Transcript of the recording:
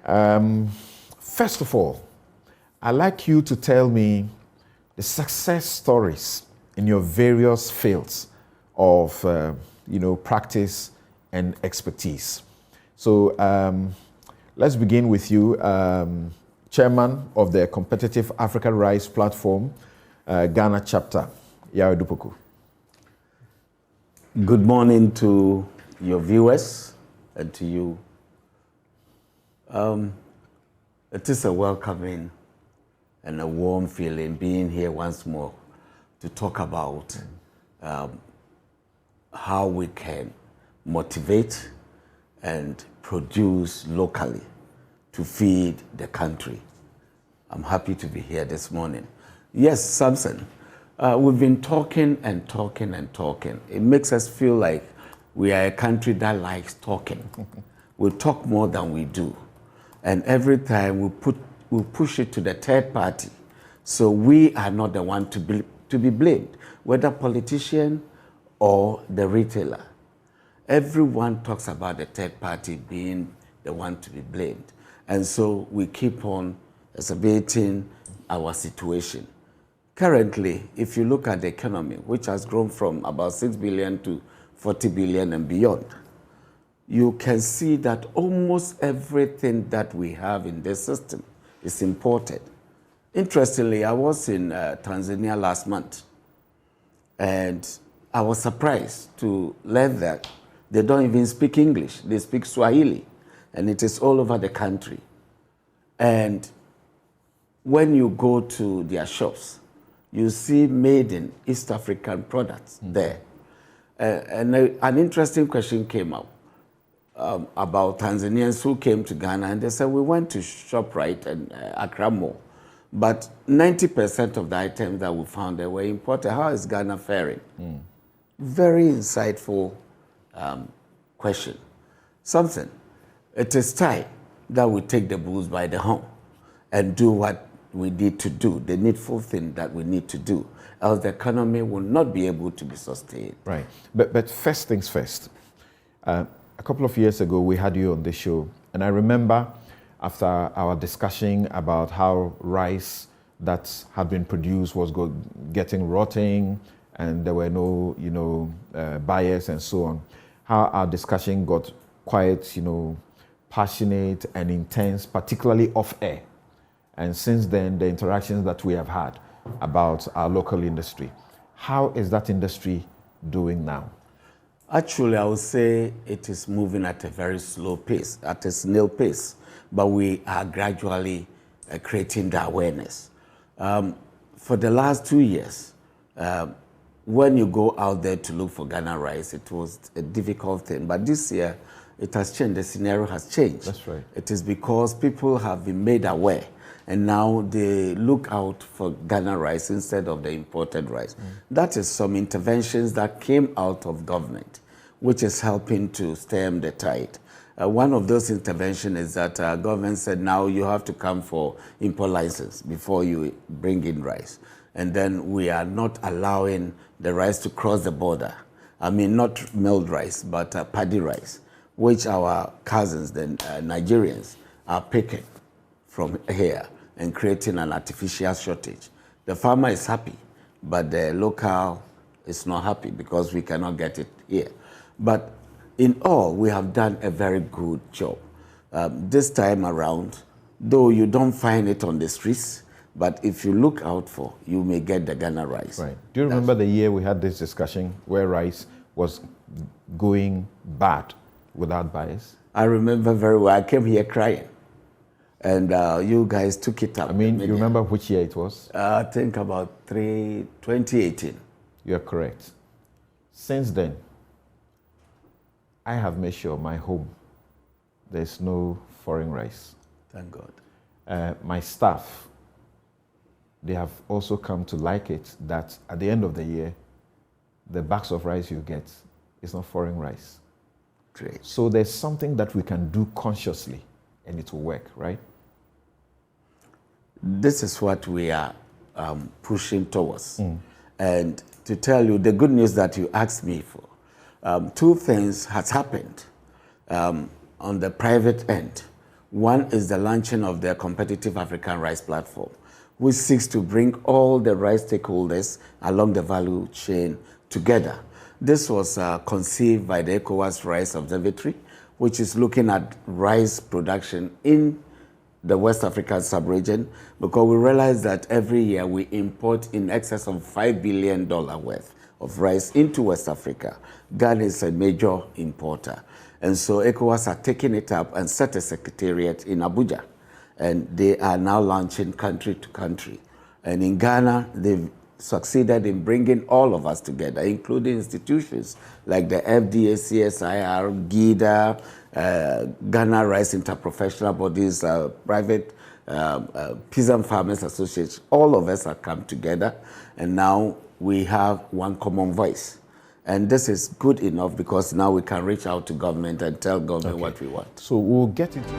First of all, I'd like you to tell me the success stories in your various fields of, practice and expertise. So let's begin with you, Chairman of the Competitive Africa Rice Platform, Ghana chapter, Poku. Good morning to your viewers and to you. It is a welcoming and a warm feeling being here once more to talk about how we can motivate and produce locally to feed the country. I'm happy to be here this morning. Yes, Samson, we've been talking and talking and talking. It makes us feel like we are a country that likes talking. We talk more than we do. And every time we push it to the third party. So we are not the one to be blamed, whether politician or the retailer. Everyone talks about the third party being the one to be blamed. And so we keep on exacerbating our situation. Currently, if you look at the economy, which has grown from about 6 billion to 40 billion and beyond, you can see that almost everything that we have in this system is imported. Interestingly, I was in Tanzania last month, and I was surprised to learn that they don't even speak English. They speak Swahili, and it is all over the country. And when you go to their shops, you see made in East African products there. And an interesting question came up about Tanzanians who came to Ghana, and they said, we went to ShopRite and Accra Mall, but 90% of the items that we found there were imported. How is Ghana faring? Very insightful question. Something. It is time that we take the bulls by the horn and do what we need to do, the needful thing that we need to do, else the economy will not be able to be sustained. Right. But first things first. A couple of years ago, we had you on the show, and I remember after our discussion about how rice that had been produced was getting rotting, and there were no, buyers and so on, how our discussion got quite, passionate and intense, particularly off air. And since then, the interactions that we have had about our local industry. How is that industry doing now? Actually, I would say it is moving at a very slow pace, at a snail pace, but we are gradually creating the awareness. For the last 2 years, when you go out there to look for Ghana rice, it was a difficult thing. But this year, it has changed. The scenario has changed. That's right. It is because people have been made aware, and now they look out for Ghana rice instead of the imported rice. That is some interventions that came out of government, which is helping to stem the tide. One of those interventions is that government said now you have to come for import license before you bring in rice. And then we are not allowing the rice to cross the border. I mean, not milled rice, but paddy rice, which our cousins, the Nigerians, are picking from here and creating an artificial shortage. The farmer is happy, but the local is not happy because we cannot get it here. But in all, we have done a very good job. This time around, though you don't find it on the streets, but if you look out for, you may get the Ghana rice. Right. Do you remember the year we had this discussion where rice was going bad without buyers? I remember very well. I came here crying. And you guys took it up. I mean, you remember which year it was? I think about 2018. You're correct. Since then, I have made sure my home, there's no foreign rice. Thank God. My staff, they have also come to like it that at the end of the year, the bags of rice you get is not foreign rice. Great. So there's something that we can do consciously and it will work, right? This is what we are pushing towards. And to tell you the good news that you asked me for, two things has happened on the private end. One is the launching of the Competitive African Rice Platform, which seeks to bring all the rice stakeholders along the value chain together. This was conceived by the ECOWAS Rice Observatory, which is looking at rice production in the West African sub-region, because we realize that every year we import in excess of $5 billion worth of rice into West Africa. Ghana is a major importer. And so ECOWAS are taking it up and set a secretariat in Abuja. And they are now launching country to country. And in Ghana, they've succeeded in bringing all of us together, including institutions like the FDA, CSIR, GIDA, Ghana Rice Interprofessional Bodies, private Peasant Farmers Association. All of us have come together, and now we have one common voice. And this is good enough because now we can reach out to government and tell government what we want. So we'll get into